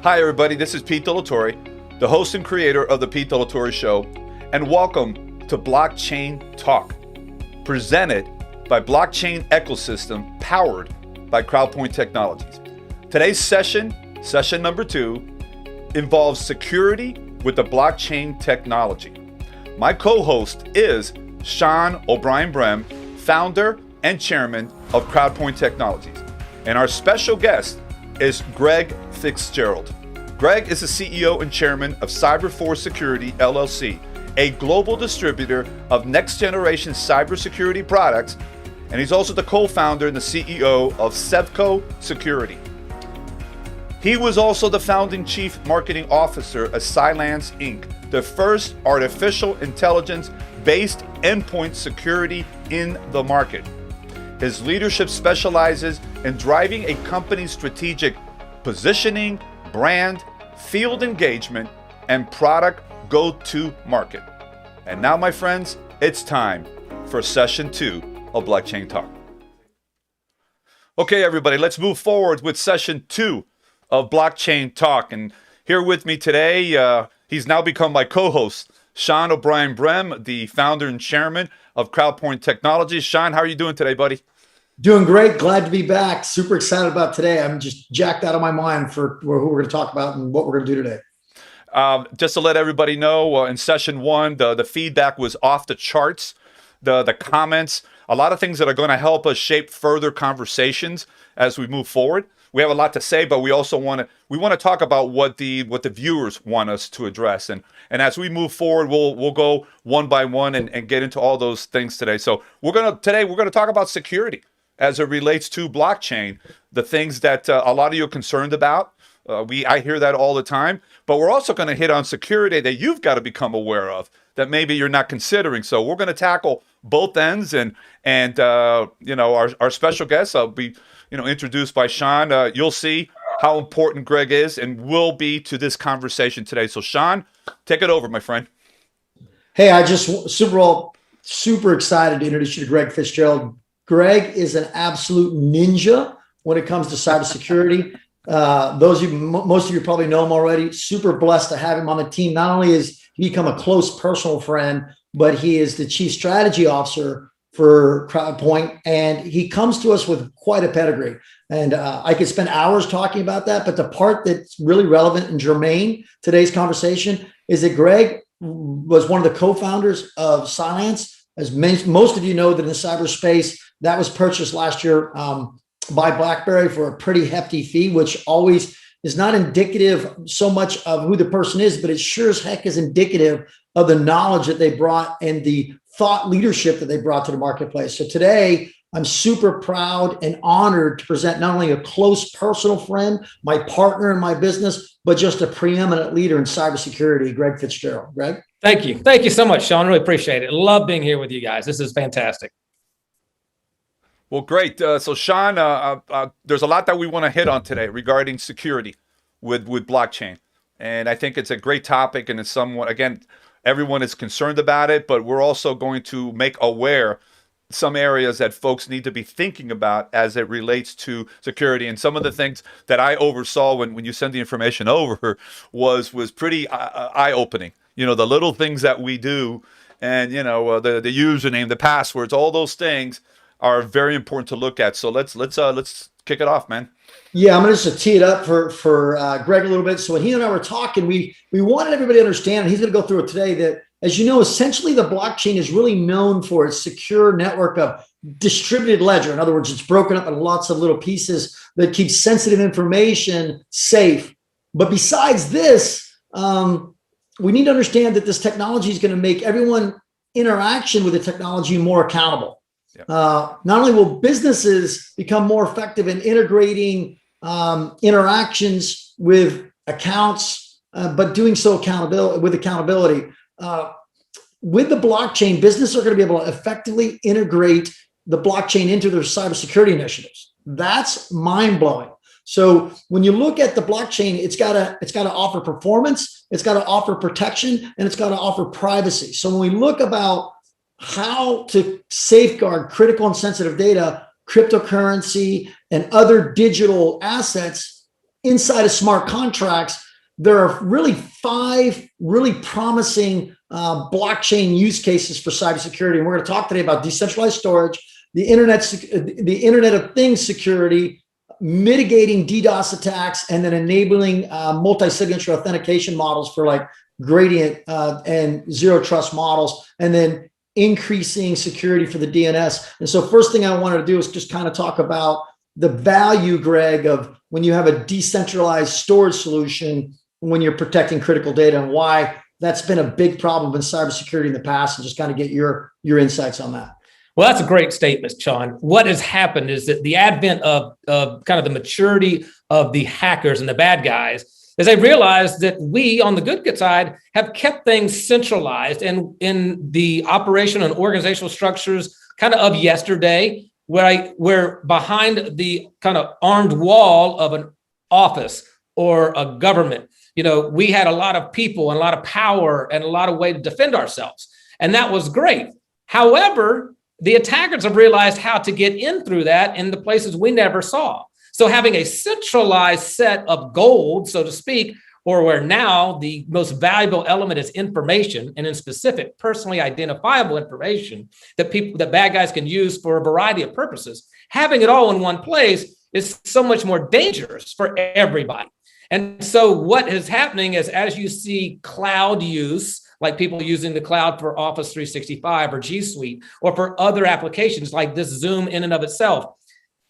Hi everybody, this is Pete Delatorre, the host and creator of the Pete Delatorre Show, and welcome to Blockchain Talk, presented by Blockchain Ecosystem, powered by CrowdPoint Technologies. Today's session number 2, involves security with the blockchain technology. My co-host is Sean Brien-Brehm, founder and chairman of CrowdPoint Technologies. And our special guest is Greg Fitzgerald. Greg is the CEO and chairman of Cyber4 Security, LLC, a global distributor of next-generation cybersecurity products, and he's also the co-founder and the CEO of Savco Security. He was also the founding chief marketing officer of Cylance Inc., the first artificial intelligence-based endpoint security in the market. His leadership specializes in driving a company's strategic positioning, brand, field engagement, and product go-to-market. And now, my friends, it's time for session 2 of Blockchain Talk. Okay, everybody, let's move forward with session 2 of Blockchain Talk. And here with me today, he's now become my co-host, Sean Brien-Brehm, the founder and chairman of CrowdPoint Technologies. Sean, how are you doing today, buddy? Doing great. Glad to be back. Super excited about today. I'm just jacked out of my mind for who we're going to talk about and what we're going to do today. Just to let everybody know, in session 1, the feedback was off the charts. The comments, a lot of things that are going to help us shape further conversations as we move forward. We have a lot to say, but we also want to talk about what the viewers want us to address, and as we move forward, we'll go one by one and get into all those things today. So today we're gonna talk about security as it relates to blockchain, the things that a lot of you are concerned about. I hear that all the time, but we're also going to hit on security that you've got to become aware of that maybe you're not considering. So we're going to tackle both ends, and our special guest will be introduced by Sean. You'll see how important Greg is and will be to this conversation today. So Sean, take it over, my friend. Hey, I just super excited to introduce you to Greg Fitzgerald. Greg is an absolute ninja when it comes to cybersecurity. Most of you probably know him already. Super blessed to have him on the team. Not only has he become a close personal friend, but he is the chief strategy officer for CrowdPoint, and he comes to us with quite a pedigree. And I could spend hours talking about that, but the part that's really relevant and germane to today's conversation is that Greg was one of the co-founders of Cylance. As most of you know, that in the cyberspace, that was purchased last year by BlackBerry for a pretty hefty fee, which always is not indicative so much of who the person is, but it sure as heck is indicative of the knowledge that they brought and the thought leadership that they brought to the marketplace. So today, I'm super proud and honored to present not only a close personal friend, my partner in my business, but just a preeminent leader in cybersecurity, Greg Fitzgerald. Greg? Thank you. Thank you so much, Sean. Really appreciate it. Love being here with you guys. This is fantastic. Well, great. So Sean, there's a lot that we want to hit on today regarding security with blockchain. And I think it's a great topic, and it's somewhat, again, everyone is concerned about it, but we're also going to make aware some areas that folks need to be thinking about as it relates to security. And some of the things that I oversaw when you send the information over was pretty eye-opening. The little things that we do, and the username, the passwords, all those things are very important to look at. So let's kick it off, man. Yeah, I'm going to just tee it up for Greg a little bit. So when he and I were talking, we wanted everybody to understand, and he's going to go through it today, that, as you know, essentially the blockchain is really known for its secure network of distributed ledger. In other words, it's broken up in lots of little pieces that keep sensitive information safe. But besides this, we need to understand that this technology is going to make everyone interaction with the technology more accountable. Yep. Not only will businesses become more effective in integrating interactions with accounts, but doing so with accountability. With the blockchain, businesses are going to be able to effectively integrate the blockchain into their cybersecurity initiatives. That's mind-blowing. So when you look at the blockchain, it's got to offer performance, it's got to offer protection, and it's got to offer privacy. So when we look about how to safeguard critical and sensitive data, cryptocurrency, and other digital assets inside of smart contracts, there are really 5 really promising blockchain use cases for cybersecurity. And we're going to talk today about decentralized storage, the Internet of Things security, mitigating DDoS attacks, and then enabling multi-signature authentication models for like gradient and zero trust models, and then increasing security for the DNS. And so first thing I wanted to do is just kind of talk about the value, Greg, of when you have a decentralized storage solution when you're protecting critical data, and why that's been a big problem in cybersecurity in the past, and just kind of get your insights on that. Well, that's a great statement, Sean. What has happened is that the advent of kind of the maturity of the hackers and the bad guys is they realized that we on the good side have kept things centralized and in the operation and organizational structures kind of yesterday, where behind the kind of armed wall of an office or a government, we had a lot of people and a lot of power and a lot of way to defend ourselves. And that was great. However, the attackers have realized how to get in through that in the places we never saw. So having a centralized set of gold, so to speak, or where now the most valuable element is information, and in specific, personally identifiable information that bad guys can use for a variety of purposes, having it all in one place is so much more dangerous for everybody. And so what is happening is, as you see cloud use, like people using the cloud for Office 365 or G Suite, or for other applications like this Zoom in and of itself,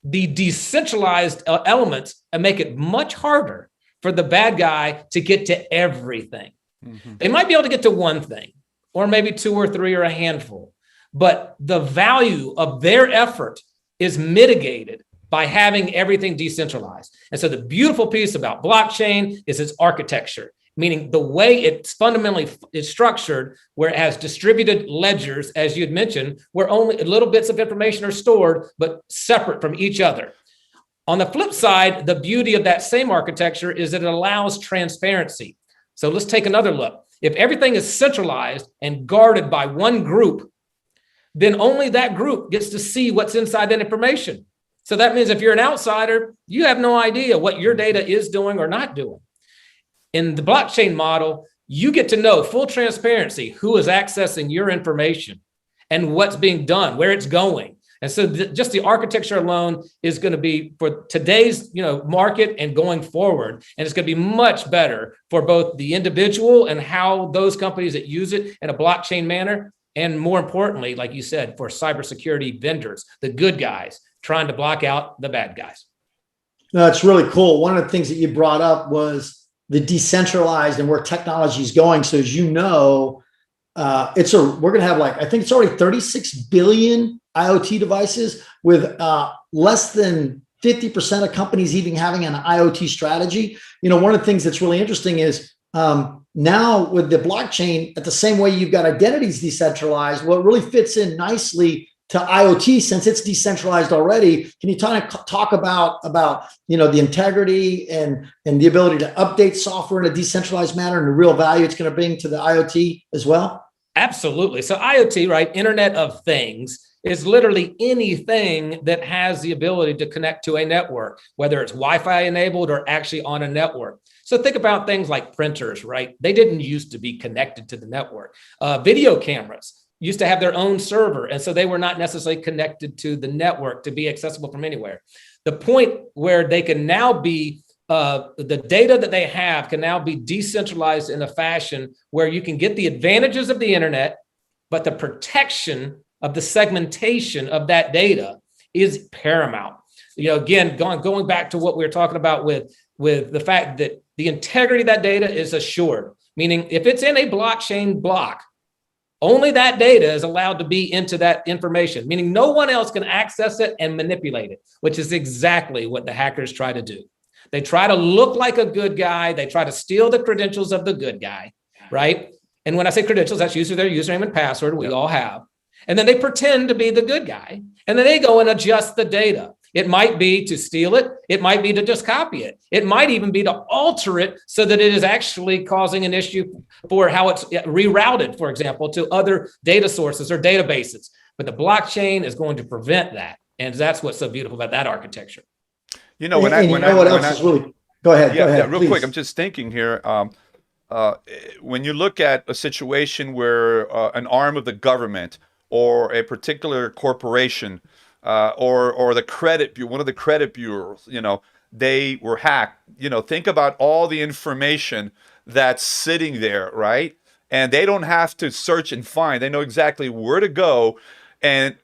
the decentralized elements make it much harder for the bad guy to get to everything. Mm-hmm. They might be able to get to one thing, or maybe 2 or 3 or a handful, but the value of their effort is mitigated by having everything decentralized. And so the beautiful piece about blockchain is its architecture, meaning the way it's fundamentally is structured, where it has distributed ledgers, as you had mentioned, where only little bits of information are stored, but separate from each other. On the flip side, the beauty of that same architecture is that it allows transparency. So let's take another look. If everything is centralized and guarded by one group, then only that group gets to see what's inside that information. So that means if you're an outsider, you have no idea what your data is doing or not doing. In the blockchain model, you get to know full transparency who is accessing your information and what's being done, where it's going. And so just the architecture alone is going to be for today's market and going forward. And it's going to be much better for both the individual and how those companies that use it in a blockchain manner, and more importantly, like you said, for cybersecurity vendors, the good guys trying to block out the bad guys. No, it's really cool. One of the things that you brought up was the decentralized and where technology is going. So as you know, we're going to have I think it's already 36 billion IoT devices, with less than 50% of companies even having an IoT strategy. One of the things that's really interesting is now with the blockchain, at the same way you've got identities decentralized, well, it really fits in nicely to IoT since it's decentralized already. Can you talk about the integrity and the ability to update software in a decentralized manner and the real value it's going to bring to the IoT as well? Absolutely. So IoT, right? Internet of Things is literally anything that has the ability to connect to a network, whether it's Wi-Fi enabled or actually on a network. So think about things like printers, right? They didn't used to be connected to the network. Video cameras used to have their own server, and so they were not necessarily connected to the network to be accessible from anywhere. The point where they can now be, the data that they have can now be decentralized in a fashion where you can get the advantages of the internet, but the protection of the segmentation of that data is paramount. Again, going back to what we were talking about with the fact that the integrity of that data is assured, meaning if it's in a blockchain block, only that data is allowed to be into that information, meaning no one else can access it and manipulate it, which is exactly what the hackers try to do. They try to look like a good guy. They try to steal the credentials of the good guy, right? And when I say credentials, that's usually their username and password. We all have. And then they pretend to be the good guy. And then they go and adjust the data. It might be to steal it. It might be to just copy it. It might even be to alter it so that it is actually causing an issue for how it's rerouted, for example, to other data sources or databases. But the blockchain is going to prevent that. And that's what's so beautiful about that architecture. What else is really Go ahead. Real please. quick. I'm just thinking here. When you look at a situation where an arm of the government or a particular corporation or the credit bureau, one of the credit bureaus, they were hacked. Think about all the information that's sitting there, right? And they don't have to search and find. They know exactly where to go and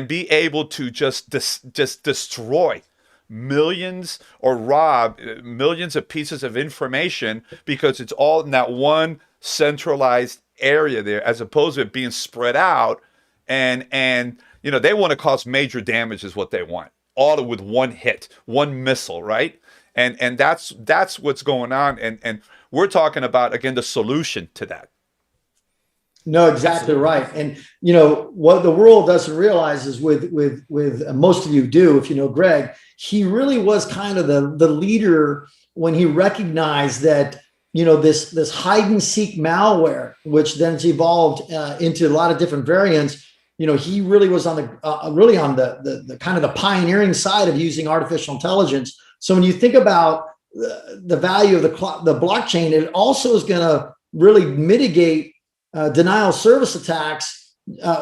be able to just destroy millions or rob millions of pieces of information because it's all in that one centralized area there, as opposed to it being spread out. And they want to cause major damage is what they want, all with one hit, one missile, right? And that's what's going on. And we're talking about, again, the solution to that. No, exactly right. And what the world doesn't realize is with most of you do, if you know Greg, he really was kind of the leader when he recognized that this hide and seek malware, which then evolved into a lot of different variants. He really was on the kind of the pioneering side of using artificial intelligence. So when you think about the value of the blockchain, it also is going to really mitigate denial of service attacks,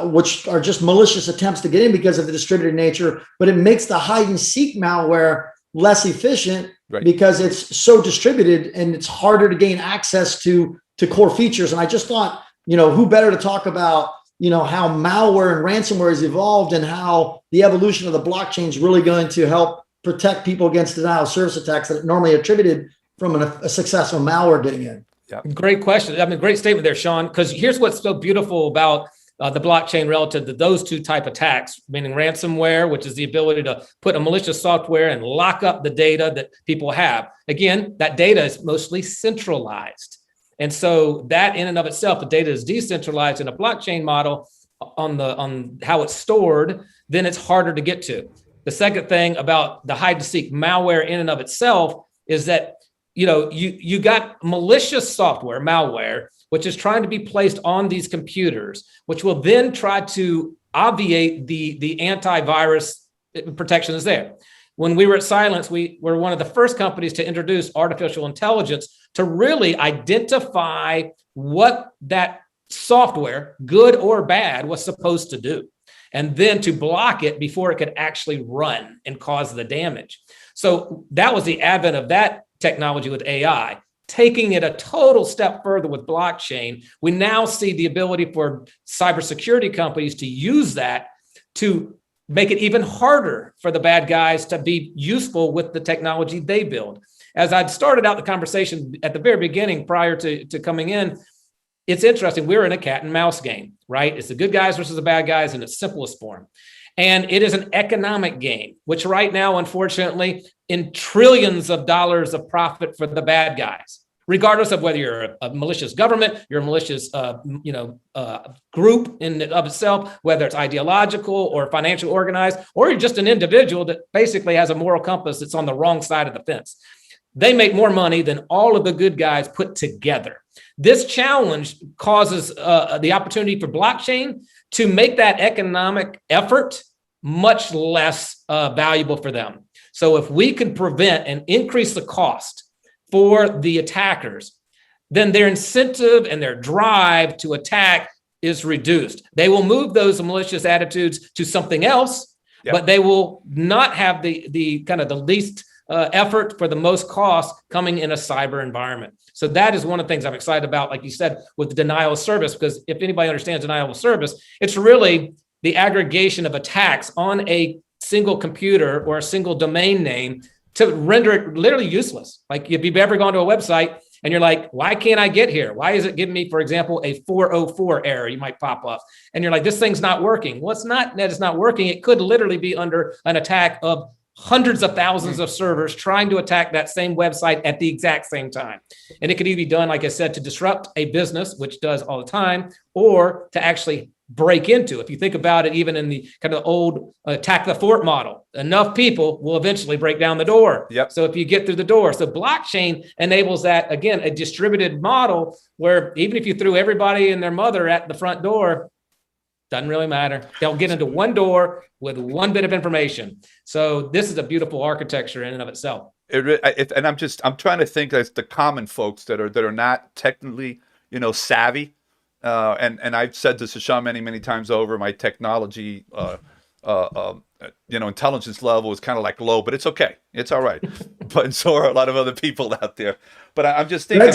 which are just malicious attempts to get in because of the distributed nature, but it makes the hide and seek malware less efficient because it's so distributed and it's harder to gain access to core features. And I just thought, who better to talk about, how malware and ransomware has evolved and how the evolution of the blockchain is really going to help protect people against denial of service attacks that are normally attributed from a successful malware getting in. Yeah. Great question. I mean, great statement there, Sean, because here's what's so beautiful about the blockchain relative to those two type attacks, meaning ransomware, which is the ability to put a malicious software and lock up the data that people have. Again, that data is mostly centralized. And so that in and of itself, the data is decentralized in a blockchain model on how it's stored, then it's harder to get to. The second thing about the hide and seek malware in and of itself is that you got malicious software, malware, which is trying to be placed on these computers, which will then try to obviate the antivirus protection is there. When we were at Silence, we were one of the first companies to introduce artificial intelligence to really identify what that software, good or bad, was supposed to do, and then to block it before it could actually run and cause the damage. So that was the advent of that technology with AI. Taking it a total step further with blockchain, we now see the ability for cybersecurity companies to use that to make it even harder for the bad guys to be useful with the technology they build. As I'd started out the conversation at the very beginning prior to coming in, it's interesting. We're in a cat and mouse game, right? It's the good guys versus the bad guys in its simplest form. And it is an economic game, which right now, unfortunately, in trillions of dollars of profit for the bad guys, regardless of whether you're a malicious government, you're a malicious group in and of itself, whether it's ideological or financially organized, or you're just an individual that basically has a moral compass that's on the wrong side of the fence. They make more money than all of the good guys put together. This challenge causes the opportunity for blockchain to make that economic effort much less valuable for them. So if we can prevent and increase the cost for the attackers, then their incentive and their drive to attack is reduced. They will move those malicious attitudes to something else, but they will not have the kind of the least effort for the most cost coming in a cyber environment. So that is one of the things I'm excited about, like you said, with the denial of service, because if anybody understands denial of service, it's really the aggregation of attacks on a single computer or a single domain name to render it literally useless. Like if you've ever gone to a website and you're like, why can't I get here? Why is it giving me, for example, a 404 error? You might pop up and you're like, this thing's not working. Well, it's not that it's not working. It could literally be under an attack of hundreds of thousands of servers trying to attack that same website at the exact same time. And it could either be done, like I said, to disrupt a business, which does all the time, or to actually break into. If you think about it, even in the kind of old attack the fort model, enough people will eventually break down the door. Yep. So if you get through the door, so blockchain enables that, again, a distributed model where even if you threw everybody and their mother at the front door, doesn't really matter. They'll get into one door with one bit of information. So this is a beautiful architecture in and of itself. And I'm trying to think as the common folks that are not technically, savvy. And I've said this to Sean many times over. My technology, intelligence level is kind of like low, but it's okay. It's all right. But so are a lot of other people out there. But I'm just thinking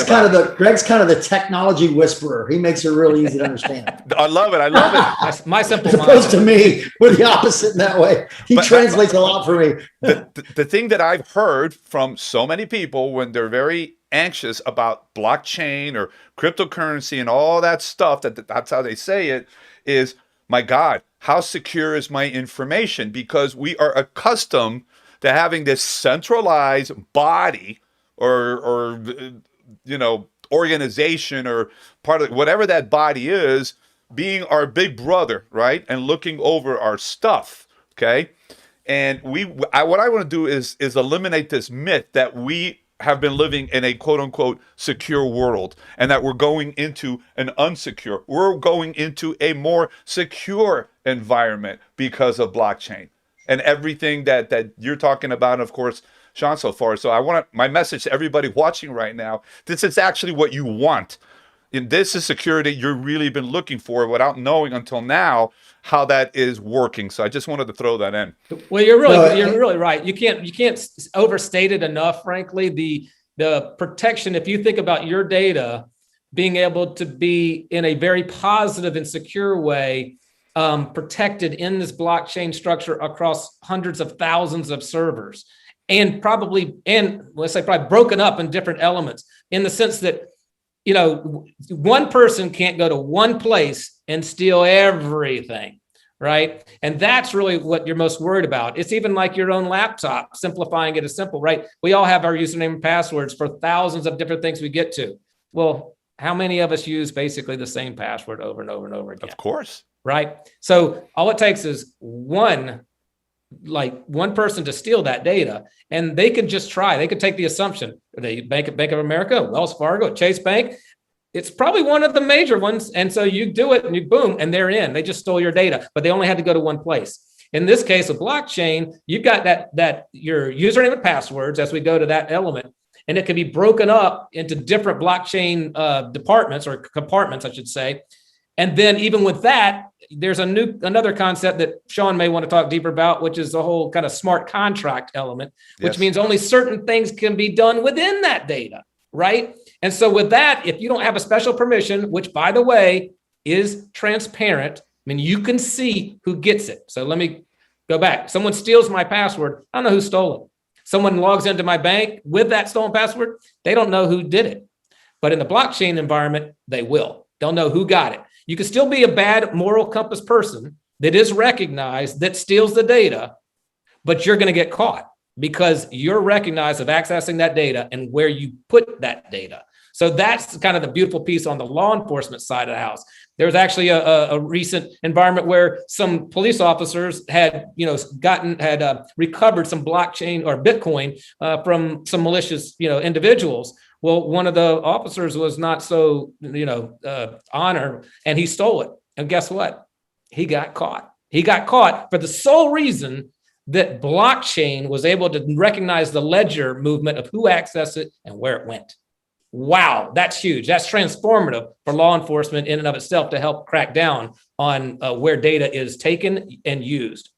Greg's kind of the technology whisperer. He makes it really easy to understand. I love it. That's my simple As opposed to me, we're the opposite in that way. He translates a lot for me. The thing that I've heard from so many people when they're very anxious about blockchain or cryptocurrency and all that stuff, that's how they say it, is, my God, how secure is my information? Because we are accustomed to having this centralized body or organization or part of whatever that body is, being our big brother, right? And looking over our stuff, okay? And what I want to do is eliminate this myth that we have been living in a quote unquote secure world and that we're going into an unsecure. We're going into a more secure environment because of blockchain and everything that you're talking about, and of course, Sean, so far. So my message to everybody watching right now, this is actually what you want. And this is security you've really been looking for without knowing until now how that is working. So I just wanted to throw that in. Well, you're really right. You can't overstate it enough, frankly. The protection, if you think about your data being able to be in a very positive and secure way, protected in this blockchain structure across hundreds of thousands of servers, and let's say probably broken up in different elements, in the sense that, one person can't go to one place and steal everything, right? And that's really what you're most worried about. It's even like your own laptop, simplifying it is simple, right? We all have our username and passwords for thousands of different things we get to. Well, how many of us use basically the same password over and over and over again? Of course. Right? So all it takes is one person to steal that data, and they could just try. They could take the assumption, Bank of America, Wells Fargo, Chase Bank, it's probably one of the major ones. And so you do it and you boom, and they're in. They just stole your data, but they only had to go to one place. In this case of blockchain, you've got that your username and passwords as we go to that element, and it can be broken up into different blockchain departments or compartments, I should say. And then even with that, there's another concept that Sean may want to talk deeper about, which is the whole kind of smart contract element, which means only certain things can be done within that data, right? And so with that, if you don't have a special permission, which by the way is transparent, I mean, you can see who gets it. So let me go back. Someone steals my password. I don't know who stole it. Someone logs into my bank with that stolen password. They don't know who did it. But in the blockchain environment, they will. They'll know who got it. You can still be a bad moral compass person that is recognized that steals the data, but you're going to get caught because you're recognized of accessing that data and where you put that data. So that's kind of the beautiful piece on the law enforcement side of the house. There was actually a recent environment where some police officers had recovered some blockchain or Bitcoin from some malicious individuals. Well, one of the officers was not so, honor, and he stole it. And guess what? He got caught. He got caught for the sole reason that blockchain was able to recognize the ledger movement of who accessed it and where it went. Wow, that's huge. That's transformative for law enforcement in and of itself to help crack down on where data is taken and used.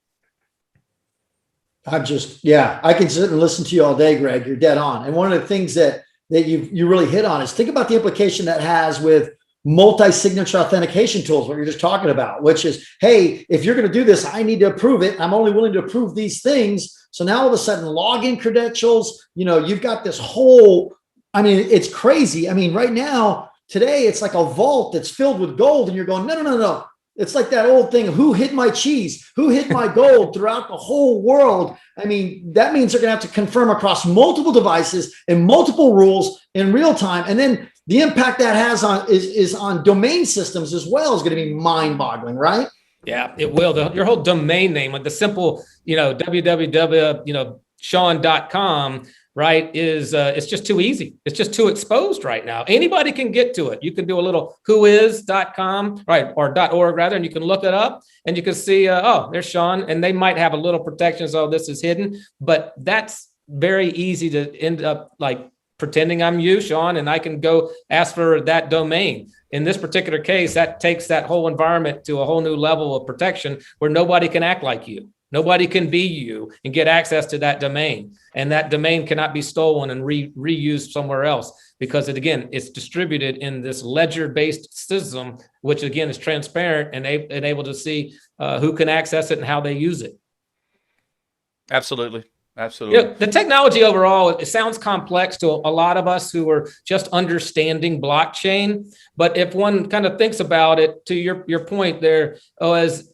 I can sit and listen to you all day, Greg. You're dead on. And one of the things that you really hit on is think about the implication that has with multi-signature authentication tools, what you're just talking about, which is, hey, if you're going to do this, I need to approve it. I'm only willing to approve these things. So now all of a sudden, login credentials, you've got this whole, it's crazy. Right now, today, it's like a vault that's filled with gold, and you're going, no. It's like that old thing, who hid my cheese? Who hid my gold throughout the whole world? That means they're going to have to confirm across multiple devices and multiple rules in real time. And then the impact that has is on domain systems as well is going to be mind-boggling, right? Yeah, it will. Your whole domain name, with the simple, www, Sean.com, right, is it's just too easy. It's just too exposed right now. Anybody can get to it. You can do a little whois.com, right, or .org rather, and you can look it up and you can see, there's Sean, and they might have a little protections. Oh, this is hidden, but that's very easy to end up like pretending I'm you, Sean, and I can go ask for that domain. In this particular case, that takes that whole environment to a whole new level of protection where nobody can act like you. Nobody can be you and get access to that domain. And that domain cannot be stolen and reused somewhere else because it's distributed in this ledger-based system, which again is transparent and able to see who can access it and how they use it. Absolutely. Absolutely. The technology overall, it sounds complex to a lot of us who are just understanding blockchain. But if one kind of thinks about it, to your point there, as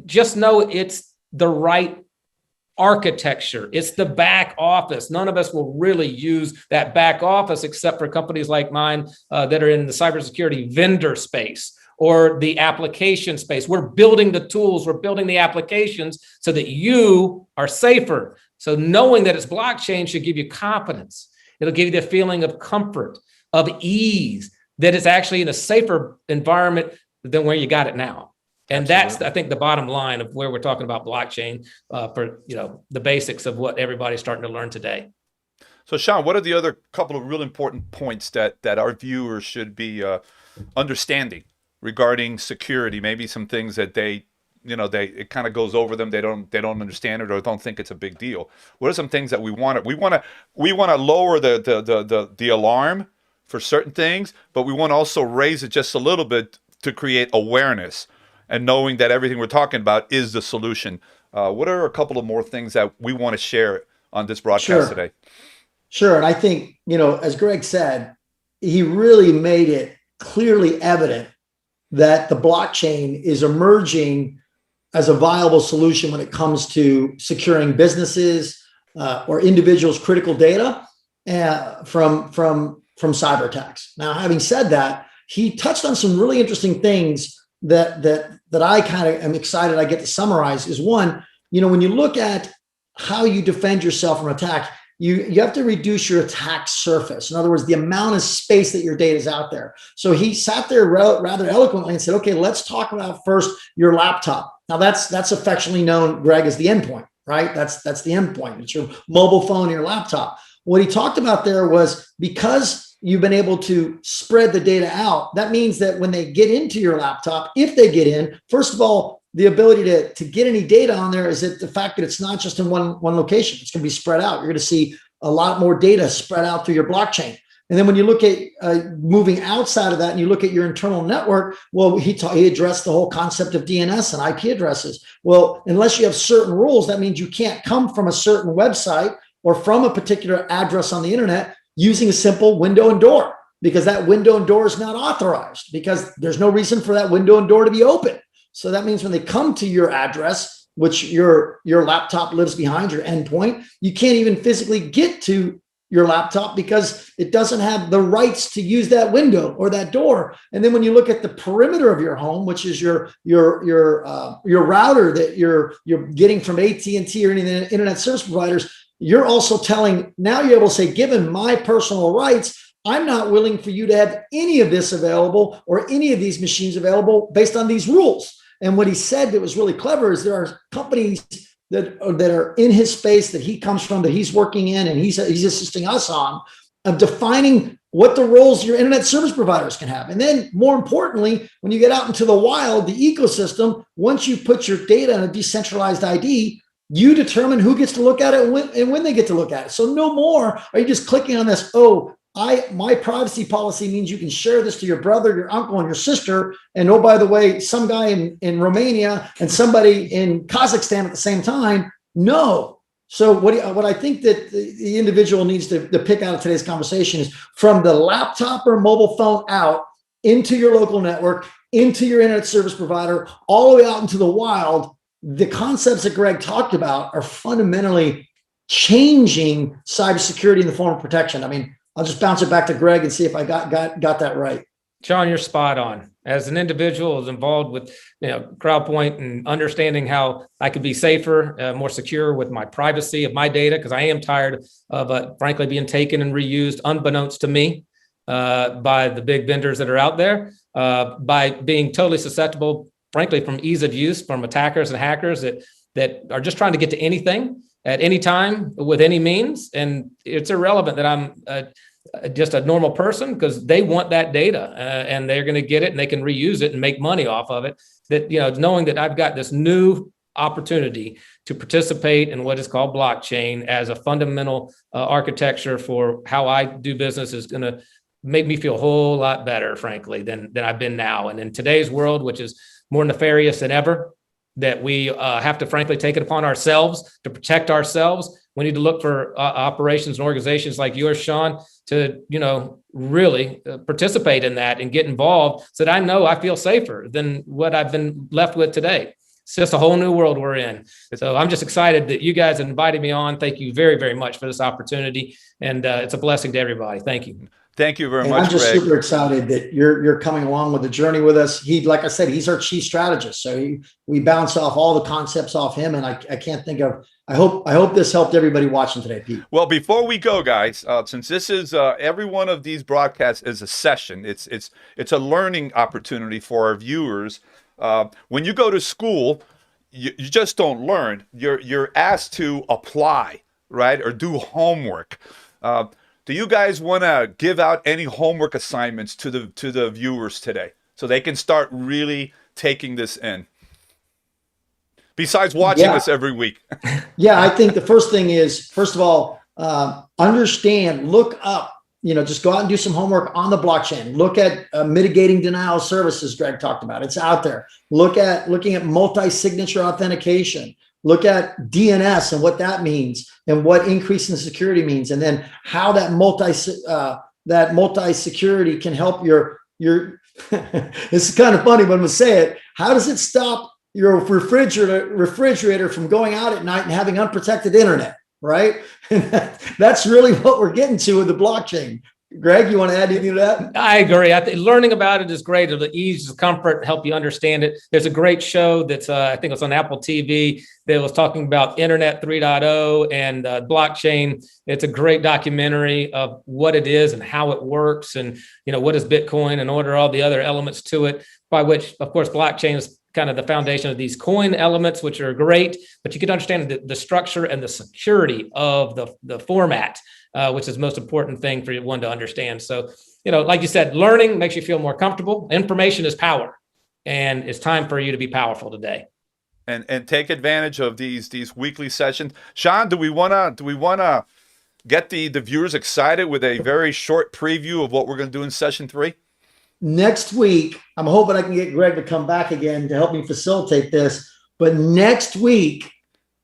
just know it's the right architecture. It's the back office. None of us will really use that back office except for companies like mine that are in the cybersecurity vendor space or the application space. We're building the tools, we're building the applications so that you are safer. So knowing that it's blockchain should give you confidence. It'll give you the feeling of comfort, of ease, that it's actually in a safer environment than where you got it now. And That's, I think, the bottom line of where we're talking about blockchain for the basics of what everybody's starting to learn today. So, Sean, what are the other couple of real important points that our viewers should be understanding regarding security? Maybe some things that it kind of goes over them. They don't understand it or don't think it's a big deal. What are some things that we want to lower the alarm for certain things, but we want to also raise it just a little bit to create awareness and knowing that everything we're talking about is the solution. What are a couple of more things that we want to share on this broadcast today? Sure. And I think, as Greg said, he really made it clearly evident that the blockchain is emerging as a viable solution when it comes to securing businesses or individuals' critical data from cyber attacks. Now, having said that, he touched on some really interesting things that I kind of am excited I get to summarize. Is one, when you look at how you defend yourself from attack, you have to reduce your attack surface. In other words, the amount of space that your data is out there. So he sat there rather eloquently and said, okay, let's talk about first your laptop. Now that's affectionately known, Greg, as the endpoint, right? That's the endpoint. It's your mobile phone, your laptop. What he talked about there was because you've been able to spread the data out, that means that when they get into your laptop, if they get in, first of all, the ability to get any data on there is that the fact that it's not just in one location. It's going to be spread out. You're going to see a lot more data spread out through your blockchain. And then when you look at moving outside of that and you look at your internal network, well, he addressed the whole concept of DNS and IP addresses. Well, unless you have certain rules, that means you can't come from a certain website or from a particular address on the internet using a simple window and door, because that window and door is not authorized because there's no reason for that window and door to be open. So that means when they come to your address, which your laptop lives behind, your endpoint, you can't even physically get to your laptop because it doesn't have the rights to use that window or that door. And then when you look at the perimeter of your home, which is your router that you're getting from AT&T or any of the internet service providers, you're also telling, now you're able to say, given my personal rights, I'm not willing for you to have any of this available or any of these machines available based on these rules. And what he said that was really clever is there are companies that are in his space that he comes from, that he's working in, and he's assisting us on, of defining what the roles your internet service providers can have. And then more importantly, when you get out into the wild, the ecosystem, once you put your data in a decentralized ID, you determine who gets to look at it and when they get to look at it. So no more are you just clicking on this, my privacy policy means you can share this to your brother, your uncle, and your sister. And oh, by the way, some guy in Romania and somebody in Kazakhstan at the same time. No. So what I think that the individual needs to pick out of today's conversation is from the laptop or mobile phone out into your local network, into your internet service provider, all the way out into the wild. The concepts that Greg talked about are fundamentally changing cybersecurity in the form of protection. I mean, I'll just bounce it back to Greg and see if I got that right. John, you're spot on. As an individual who's involved with CrowdPoint and understanding how I could be safer, more secure with my privacy of my data, because I am tired of frankly being taken and reused unbeknownst to me by the big vendors that are out there, by being totally susceptible, frankly, from ease of use from attackers and hackers that are just trying to get to anything. at any time with any means. And it's irrelevant that I'm just a normal person, because they want that data and they're going to get it and they can reuse it and make money off of it. That, knowing that I've got this new opportunity to participate in what is called blockchain as a fundamental architecture for how I do business is going to make me feel a whole lot better, frankly, than I've been now. And in today's world, which is more nefarious than ever, that we have to frankly take it upon ourselves to protect ourselves. We need to look for operations and organizations like yours, Sean, to really participate in that and get involved, so that I know I feel safer than what I've been left with today. It's just a whole new world we're in. So I'm just excited that you guys invited me on. Thank you very, very much for this opportunity. And it's a blessing to everybody. Thank you. Thank you very much, I'm just Greg. super excited that you're coming along with the journey with us. Like I said, he's our chief strategist. So we bounce off all the concepts off him. And I can't think of, I hope this helped everybody watching today, Pete. Well, before we go, guys, since this is every one of these broadcasts is a session, it's a learning opportunity for our viewers. When you go to school, you just don't learn. You're asked to apply, right, or do homework. Do you guys want to give out any homework assignments to the viewers today, so they can start really taking this in? Besides watching us every week. Yeah, I think the first thing is, first of all, understand, look up, just go out and do some homework on the blockchain. Look at mitigating denial of services Greg talked about. It's out there. Looking at multi-signature authentication. Look at DNS and what that means and what increase in security means. And then how that multi-security can help your this is kind of funny, but I'm going to say it. How does it stop your refrigerator from going out at night and having unprotected internet, right? That's really what we're getting to with the blockchain. Greg, you want to add anything to that? I agree. I think learning about it is great. It'll ease, comfort, help you understand it. There's a great show that's, I think it's on Apple TV, that was talking about Internet 3.0 and blockchain. It's a great documentary of what it is and how it works, and what is Bitcoin, and order all the other elements to it, by which, of course, blockchain is kind of the foundation of these coin elements, which are great, but you can understand the structure and the security of the format, which is the most important thing for one to understand. So, like you said, learning makes you feel more comfortable. Information is power, and it's time for you to be powerful today. And take advantage of these weekly sessions. Sean, do we wanna get the viewers excited with a very short preview of what we're going to do in session 3? Next week, I'm hoping I can get Greg to come back again to help me facilitate this. But next week,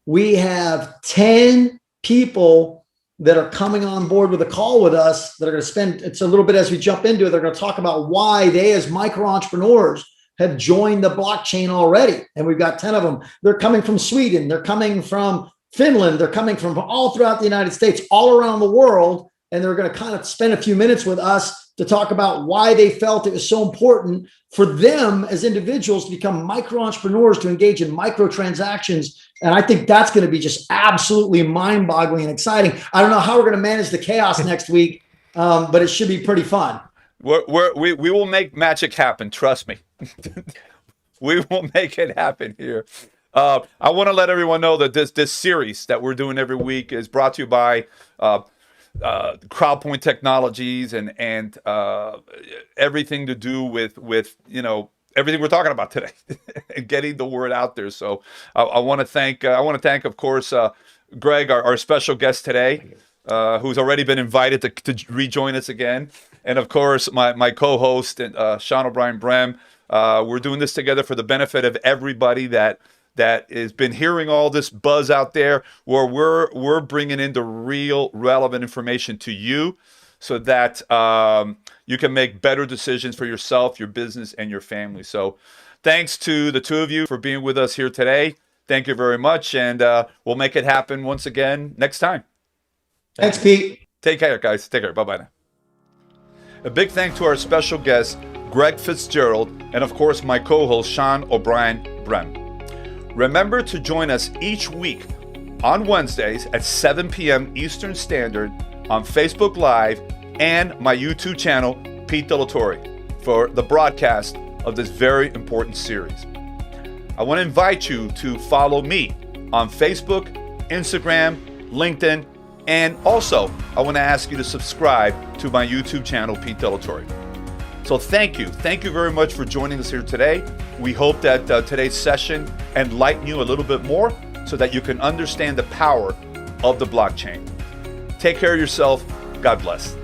we have 10 people that are coming on board with a call with us that are going to spend, it's a little bit as we jump into it, they're going to talk about why they as micro entrepreneurs have joined the blockchain already. And we've got 10 of them. They're coming from Sweden. They're coming from Finland. They're coming from all throughout the United States, all around the world. And they're going to kind of spend a few minutes with us to talk about why they felt it was so important for them as individuals to become micro entrepreneurs, to engage in micro transactions. And I think that's going to be just absolutely mind boggling and exciting. I don't know how we're going to manage the chaos next week, but it should be pretty fun. We will make magic happen. Trust me. We will make it happen here. I want to let everyone know that this series that we're doing every week is brought to you by CrowdPoint Technologies and everything to do with everything we're talking about today and getting the word out there. So I want to thank of course Greg, our special guest today, who's already been invited to rejoin us again, and of course my co-host Sean Brien-Brehm. We're doing this together for the benefit of everybody that has been hearing all this buzz out there, where we're bringing in the real relevant information to you, so that you can make better decisions for yourself, your business, and your family. So thanks to the two of you for being with us here today. Thank you very much, and we'll make it happen once again next time. Thanks, Pete. Take care, guys. Take care. Bye-bye now. A big thank to our special guest, Greg Fitzgerald, and of course my co-host, Sean Brien-Brehm. Remember to join us each week on Wednesdays at 7 p.m. Eastern Standard on Facebook Live and my YouTube channel, Pete Delatorre, for the broadcast of this very important series. I want to invite you to follow me on Facebook, Instagram, LinkedIn, and also I want to ask you to subscribe to my YouTube channel, Pete Delatory. So thank you very much for joining us here today. We hope that today's session enlightened you a little bit more so that you can understand the power of the blockchain. Take care of yourself. God bless.